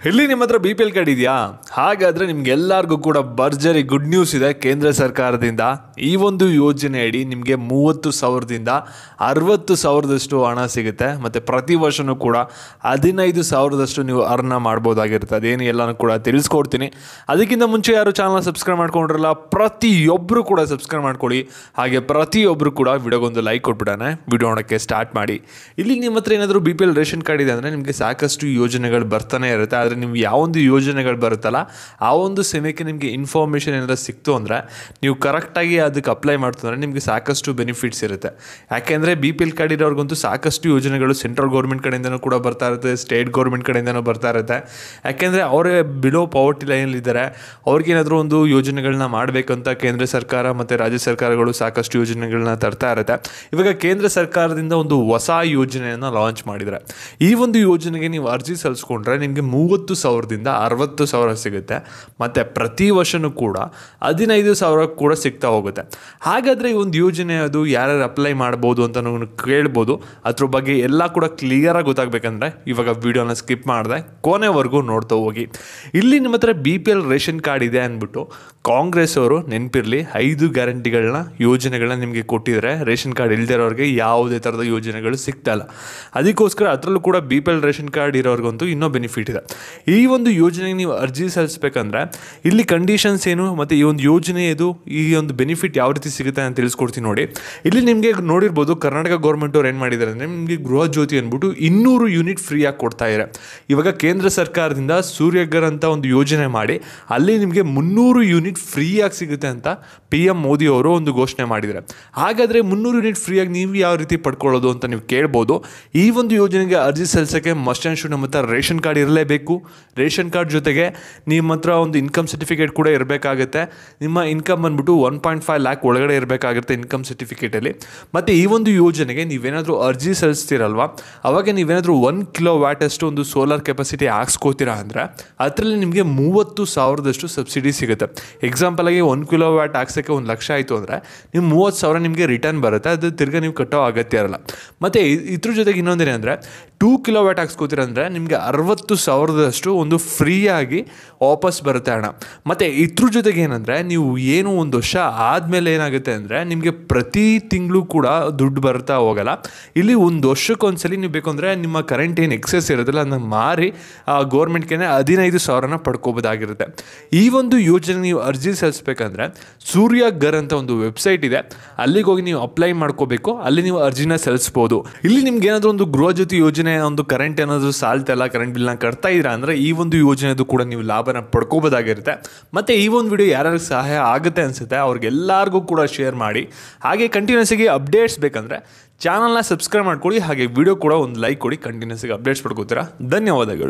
ಇಲ್ಲಿ ನಿಮ್ಮ ಹತ್ರ ಬಿ ಪಿ ಎಲ್ ಕಾರ್ಡ್ ಇದೆಯಾ? ಹಾಗಾದರೆ ನಿಮಗೆಲ್ಲರಿಗೂ ಕೂಡ ಭರ್ಜರಿ ಗುಡ್ ನ್ಯೂಸ್ ಇದೆ ಕೇಂದ್ರ ಸರ್ಕಾರದಿಂದ. ಈ ಒಂದು ಯೋಜನೆ ಅಡಿ ನಿಮಗೆ 30,000ದಿಂದ 60,000ದಷ್ಟು ಹಣ ಸಿಗುತ್ತೆ. ಮತ್ತು ಪ್ರತಿ ವರ್ಷವೂ ಕೂಡ 15,000ದಷ್ಟು ನೀವು ಅರ್ನ್ ಮಾಡ್ಬೋದಾಗಿರುತ್ತೆ. ಅದೇನು ಎಲ್ಲನೂ ಕೂಡ ತಿಳಿಸ್ಕೊಡ್ತೀನಿ. ಅದಕ್ಕಿಂತ ಮುಂಚೆ ಯಾರು ಚಾನಲ್ ಸಬ್ಸ್ಕ್ರೈಬ್ ಮಾಡ್ಕೊಂಡಿರಲ್ಲ, ಪ್ರತಿಯೊಬ್ಬರು ಕೂಡ ಸಬ್ಸ್ಕ್ರೈಬ್ ಮಾಡ್ಕೊಳ್ಳಿ. ಹಾಗೆ ಪ್ರತಿಯೊಬ್ಬರು ಕೂಡ ವಿಡಿಯೋಗೊಂದು ಲೈಕ್ ಕೊಟ್ಬಿಡೋಣ. ವಿಡಿಯೋ ನೋಡೋಕ್ಕೆ ಸ್ಟಾರ್ಟ್ ಮಾಡಿ. ಇಲ್ಲಿ ನಿಮ್ಮ ಹತ್ರ ಏನಾದರೂ B P L ration card ಇದೆ ಅಂದರೆ ನಿಮಗೆ ಸಾಕಷ್ಟು ಯೋಜನೆಗಳು ಬರ್ತಾನೆ ಇರುತ್ತೆ. ಆದರೆ ನೀವು ಯಾವೊಂದು ಯೋಜನೆಗಳು ಬರುತ್ತಲ್ಲ ಆ ಒಂದು ಸಮಯಕ್ಕೆ ನಿಮಗೆ ಇನ್ಫಾರ್ಮೇಷನ್ ಏನಾದರೂ ಸಿಕ್ತು ಅಂದರೆ ನೀವು ಕರೆಕ್ಟಾಗಿ ಅದಕ್ಕೆ ಅಪ್ಲೈ ಮಾಡ್ತಂದ್ರೆ ನಿಮಗೆ ಸಾಕಷ್ಟು ಬೆನಿಫಿಟ್ಸ್ ಇರುತ್ತೆ. ಯಾಕೆಂದರೆ ಬಿ ಪಿ ಎಲ್ ಕಾರ್ಡ್ ಇರೋರ್ಗಂತೂ ಸಾಕಷ್ಟು ಯೋಜನೆಗಳು ಸೆಂಟ್ರಲ್ ಗೌರ್ಮೆಂಟ್ ಕಡೆಯಿಂದನೂ ಕೂಡ ಬರ್ತಾ ಇರುತ್ತೆ, ಸ್ಟೇಟ್ ಗೌರ್ಮೆಂಟ್ ಕಡೆಯಿಂದನೂ ಬರ್ತಾ ಇರುತ್ತೆ. ಯಾಕೆಂದರೆ ಅವರೇ ಬಿಲೋ ಪಾವರ್ಟಿ ಲೈನಲ್ಲಿದ್ದಾರೆ. ಅವ್ರಿಗೇನಾದರೂ ಒಂದು ಯೋಜನೆಗಳನ್ನ ಮಾಡಬೇಕಂತ ಕೇಂದ್ರ ಸರ್ಕಾರ ಮತ್ತು ರಾಜ್ಯ ಸರ್ಕಾರಗಳು ಸಾಕಷ್ಟು ಯೋಜನೆಗಳನ್ನ ತರ್ತಾ ಇರುತ್ತೆ. ಇವಾಗ ಕೇಂದ್ರ ಸರ್ಕಾರದಿಂದ ಒಂದು ಹೊಸ ಯೋಜನೆಯನ್ನು ಲಾಂಚ್ ಮಾಡಿದ್ದಾರೆ. ಈ ಒಂದು ಯೋಜನೆಗೆ ನೀವು ಅರ್ಜಿ ಸಲ್ಲಿಸ್ಕೊಂಡ್ರೆ ನಿಮಗೆ 30,000ದಿಂದ 60,000 ಸಿಗುತ್ತೆ. ಮತ್ತು ಪ್ರತಿ ವರ್ಷವೂ ಕೂಡ 15,000 ಕೂಡ ಸಿಗ್ತಾ ಹೋಗುತ್ತೆ. ಹಾಗಾದರೆ ಈ ಒಂದು ಯೋಜನೆ ಅದು ಯಾರ್ಯಾರು ಅಪ್ಲೈ ಮಾಡ್ಬೋದು ಅಂತ ನೀವು ಕೇಳ್ಬೋದು. ಅದ್ರ ಬಗ್ಗೆ ಎಲ್ಲ ಕೂಡ ಕ್ಲಿಯರಾಗಿ ಗೊತ್ತಾಗಬೇಕಂದ್ರೆ ಇವಾಗ ವಿಡಿಯೋನ ಸ್ಕಿಪ್ ಮಾಡಿದೆ ಕೊನೆವರೆಗೂ ನೋಡ್ತಾ ಹೋಗಿ. ಇಲ್ಲಿ ನಿಮ್ಮ ಹತ್ರ B P L ration card ಇದೆ ಅಂದ್ಬಿಟ್ಟು ಕಾಂಗ್ರೆಸ್ ಅವರು ನೆನಪಿರಲಿ 5 ಗ್ಯಾರಂಟಿಗಳನ್ನ ಯೋಜನೆಗಳನ್ನ ನಿಮಗೆ ಕೊಟ್ಟಿದ್ದಾರೆ. ರೇಷನ್ ಕಾರ್ಡ್ ಇಲ್ಲದೆ ಇರೋರಿಗೆ ಯಾವುದೇ ಥರದ ಯೋಜನೆಗಳು ಸಿಗ್ತಾಯಿಲ್ಲ. ಅದಕ್ಕೋಸ್ಕರ ಅದರಲ್ಲೂ ಕೂಡ B P L ration card ಇರೋರಿಗಂತೂ ಇನ್ನೂ ಬೆನಿಫಿಟ್ ಇದೆ. ಈ ಒಂದು ಯೋಜನೆಗೆ ನೀವು ಅರ್ಜಿ ಸಲ್ಲಿಸಬೇಕಂದ್ರೆ ಇಲ್ಲಿ ಕಂಡೀಷನ್ಸ್ ಏನು ಮತ್ತು ಈ ಒಂದು ಯೋಜನೆಯದು ಈ ಒಂದು ಬೆನಿಫಿಟ್ ಯಾವ ರೀತಿ ಸಿಗುತ್ತೆ ಅಂತ ತಿಳಿಸ್ಕೊಡ್ತೀನಿ ನೋಡಿ. ಇಲ್ಲಿ ನಿಮಗೆ ನೋಡಿರ್ಬೋದು ಕರ್ನಾಟಕ ಗೌರ್ಮೆಂಟ್ ಅವ್ರು ಏನು ಮಾಡಿದ್ದಾರೆ ಅಂದರೆ ನಿಮಗೆ ಗೃಹ ಜ್ಯೋತಿ ಅಂದ್ಬಿಟ್ಟು 200 ಯೂನಿಟ್ ಫ್ರೀಯಾಗಿ ಕೊಡ್ತಾ ಇದ್ದಾರೆ. ಇವಾಗ ಕೇಂದ್ರ ಸರ್ಕಾರದಿಂದ ಸೂರ್ಯಘರ್ ಅಂತ ಒಂದು ಯೋಜನೆ ಮಾಡಿ ಅಲ್ಲಿ ನಿಮಗೆ 300 ಯೂನಿಟ್ ಫ್ರೀಯಾಗಿ ಸಿಗುತ್ತೆ ಅಂತ PM ಮೋದಿ ಅವರು ಒಂದು ಘೋಷಣೆ ಮಾಡಿದ್ದಾರೆ. ಹಾಗಾದರೆ 300 ಯೂನಿಟ್ ಫ್ರೀಯಾಗಿ ನೀವು ಯಾವ ರೀತಿ ಪಡ್ಕೊಳ್ಳೋದು ಅಂತ ನೀವು ಕೇಳ್ಬೋದು. ಈ ಒಂದು ಯೋಜನೆಗೆ ಅರ್ಜಿ ಸಲ್ಲಿಸೋಕ್ಕೆ ಮಸ್ಟ್ ಆ್ಯಂಡ್ ಶುಡ್ ನಮ್ಮ ಹತ್ರ ರೇಷನ್ ಕಾರ್ಡ್ ಇರಲೇಬೇಕು. ರೇಷನ್ ಕಾರ್ಡ್ ಜೊತೆಗೆ ನಿಮ್ಮ ಹತ್ರ ಒಂದು ಇನ್ಕಮ್ ಸರ್ಟಿಫಿಕೇಟ್ ಕೂಡ ಇರಬೇಕಾಗುತ್ತೆ. ನಿಮ್ಮ ಇನ್ಕಮ್ ಬಂದ್ಬಿಟ್ಟು 1.5 ಲ್ಯಾಕ್ ಒಳಗಡೆ ಇರಬೇಕಾಗುತ್ತೆ ಇನ್ಕಮ್ ಸರ್ಟಿಫಿಕೇಟಲ್ಲಿ. ಮತ್ತು ಈ ಒಂದು ಯೋಜನೆಗೆ ನೀವೇನಾದರೂ ಅರ್ಜಿ ಸಲ್ಲಿಸ್ತೀರಲ್ವ ಅವಾಗ ನೀವೇನಾದರೂ 1 ಕಿಲೋವ್ಯಾಟ್ ಅಷ್ಟು ಒಂದು ಸೋಲಾರ್ ಕೆಪಾಸಿಟಿ ಹಾಕ್ಸ್ಕೋತೀರಾ ಅಂದರೆ ಅದರಲ್ಲಿ ನಿಮಗೆ 30,000ದಷ್ಟು ಸಬ್ಸಿಡಿ ಸಿಗುತ್ತೆ. ಎಕ್ಸಾಂಪಲಾಗಿ 1 ಕಿಲೋವ್ಯಾಟ್ ಹಾಕ್ಸೋಕ್ಕೆ 1 ಲಕ್ಷ ಆಯಿತು ಅಂದರೆ ನೀವು 30,000 ನಿಮಗೆ ರಿಟರ್ನ್ ಬರುತ್ತೆ. ಅದು ತಿರ್ಗಿ ನೀವು ಕಟ್ಟೋ ಅಗತ್ಯ ಇರಲ್ಲ. ಮತ್ತು ಇದ್ರ ಜೊತೆಗೆ ಇನ್ನೊಂದೇನೆಂದರೆ 2 ಕಿಲೋವ್ಯಾಟ್ ಹಾಕ್ಸ್ಕೋತೀರ ಅಂದರೆ ನಿಮಗೆ 60,000ದಷ್ಟು ಒಂದು ಫ್ರೀಯಾಗಿ ವಾಪಸ್ ಬರುತ್ತೆ ಹಣ. ಮತ್ತು ಇದ್ರ ಜೊತೆಗೆ ಏನಂದರೆ ನೀವು ಏನು ಒಂದು ವರ್ಷ ಆದಮೇಲೆ ಏನಾಗುತ್ತೆ ಅಂದರೆ ನಿಮಗೆ ಪ್ರತಿ ತಿಂಗಳು ಕೂಡ ದುಡ್ಡು ಬರ್ತಾ ಹೋಗಲ್ಲ. ಇಲ್ಲಿ ಒಂದು ವರ್ಷಕ್ಕೊಂದ್ಸಲಿ ನೀವು ಬೇಕು ಅಂದರೆ ನಿಮ್ಮ ಕರೆಂಟ್ ಏನು ಎಕ್ಸೆಸ್ ಇರೋದಿಲ್ಲ ಅದನ್ನು ಮಾರಿ ಗೌರ್ಮೆಂಟ್ಗೆ 15,000ನ ಪಡ್ಕೋಬೋದಾಗಿರುತ್ತೆ. ಈ ಒಂದು ಯೋಜನೆ ನೀವು ಅರ್ಜಿ ಸಲ್ಲಿಸಬೇಕಂದ್ರೆ ಸೂರ್ಯಘರ್ ಅಂತ ಒಂದು ವೆಬ್ಸೈಟ್ ಇದೆ, ಅಲ್ಲಿಗೆ ಹೋಗಿ ನೀವು ಅಪ್ಲೈ ಮಾಡ್ಕೋಬೇಕು. ಅಲ್ಲಿ ನೀವು ಅರ್ಜಿನ ಸಲ್ಲಿಸ್ಬೋದು. ಇಲ್ಲಿ ನಿಮ್ಗೆ ಏನಾದರೂ ಒಂದು ಗೃಹ ಜ್ಯೋತಿ ಯೋಜನೆ ಒಂದು ಕರೆಂಟ್ ಏನಾದರೂ ಸಾಲ್ತಲ್ಲ, ಕರೆಂಟ್ ಬಿಲ್ನ ಕಟ್ತಾ ಇದ್ದೀರಾ ಅಂದರೆ ಈ ಒಂದು ಯೋಜನೆದು ಕೂಡ ನೀವು ಲಾಭನ ಪಡ್ಕೋಬೋದಾಗಿರುತ್ತೆ. ಮತ್ತು ಈ ಒಂದು ವಿಡಿಯೋ ಯಾರ್ಯಾರಿಗೆ ಸಹಾಯ ಆಗುತ್ತೆ ಅನಿಸುತ್ತೆ ಅವ್ರಿಗೆಲ್ಲರಿಗೂ ಕೂಡ ಶೇರ್ ಮಾಡಿ. ಹಾಗೆ ಕಂಟಿನ್ಯೂಸ್ ಆಗಿ ಅಪ್ಡೇಟ್ಸ್ ಬೇಕಂದರೆ ಚಾನಲ್ನ ಸಬ್ಸ್ಕ್ರೈಬ್ ಮಾಡ್ಕೊಳ್ಳಿ. ಹಾಗೆ ವಿಡಿಯೋ ಕೂಡ ಒಂದು ಲೈಕ್ ಕೊಡಿ. ಕಂಟಿನ್ಯೂಸ್ ಆಗಿ ಅಪ್ಡೇಟ್ಸ್ ಪಡ್ಕೋತೀರಾ. ಧನ್ಯವಾದಗಳು.